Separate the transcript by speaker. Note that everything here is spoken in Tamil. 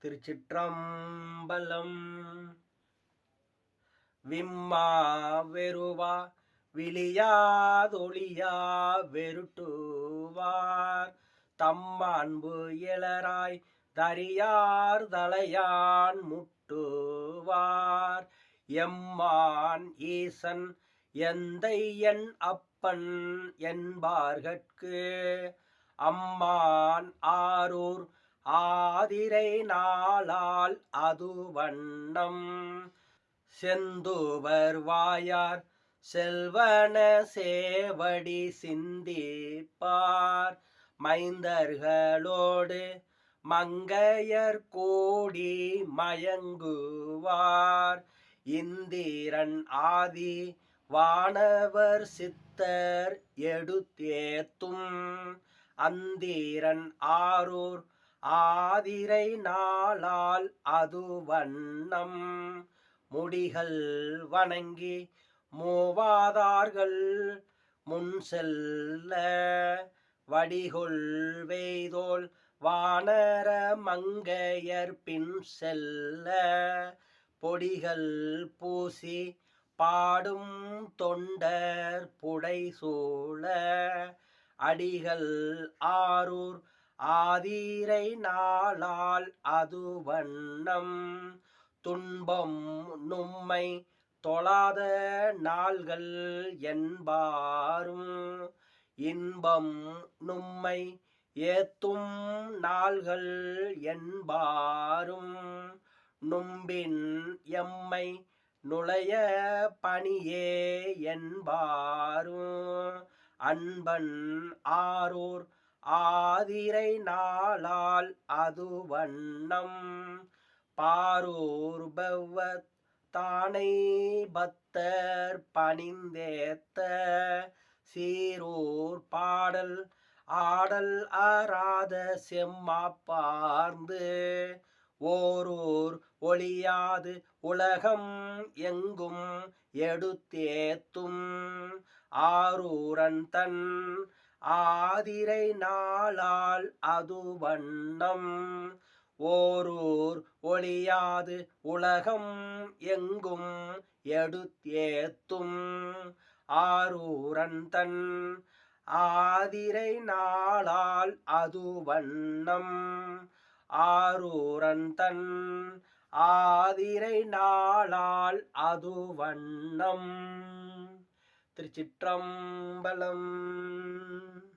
Speaker 1: திருச்சிற்றம்பலம். விம்மா வெறுவா விழியாதொழியா வெருட்டுவார் தம்மாண்பு இளராய் தரியார் தலையான் முட்டுவார் எம்மான் ஈசன் எந்தை என் அப்பன் என்பார்கட்கு அம்மான் ஆரூர் ஆதிரை நாளால் அது வண்ணம் செந்துவர் வாயார் செல்வன சேவடி சிந்திப்பார் மைந்தர்களோடு மங்கையர் கூடி மயங்குவார் இந்திரன் ஆதி வானவர் சித்தர் எடுத்தேத்தும் அந்திரன் ஆரூர் ஆதிரை நாளால் அது வண்ணம் முடிகள் வணங்கி மூவாதார்கள் முன் செல்ல வடிகொள் வேய்தோல் வானர மங்கையர் பின் செல்ல பொடிகள் பூசி பாடும் தொண்டர் புடைசூழ அடிகள் ஆரூர் ஆதிரை நாளால் அது வண்ணம் துன்பம் நும்மை தொழாத நாள்கள் என்பாரும் இன்பம் நும்மை ஏத்தும் நாள்கள் என்பாரும் நும்பின் எம்மை நுழைய பணியே என்பாரும் அன்பன் ஆரூர் ஆதிரை நாளால் அது வண்ணம் பாரூர் பெவ்வத் தானை பத்தர் பணிந்தேத்த சீரூர் பாடல் ஆடல் ஆராத செம்மாப்பார்ந்து ஓரூர் ஒளியாது உலகம் எங்கும் எடுத்தேத்தும் ஆரூரன் தன் ஆதிரை நாளால் அது வண்ணம் ஓரூர் ஒளியாது உலகம் எங்கும் எடுத்தேத்தும் ஆரூரன் தன் ஆதிரை நாளால் அது வண்ணம் ஆரூரன் தன் ஆதிரை நாளால் அது வண்ணம். திருச்சிற்றம்பலம்.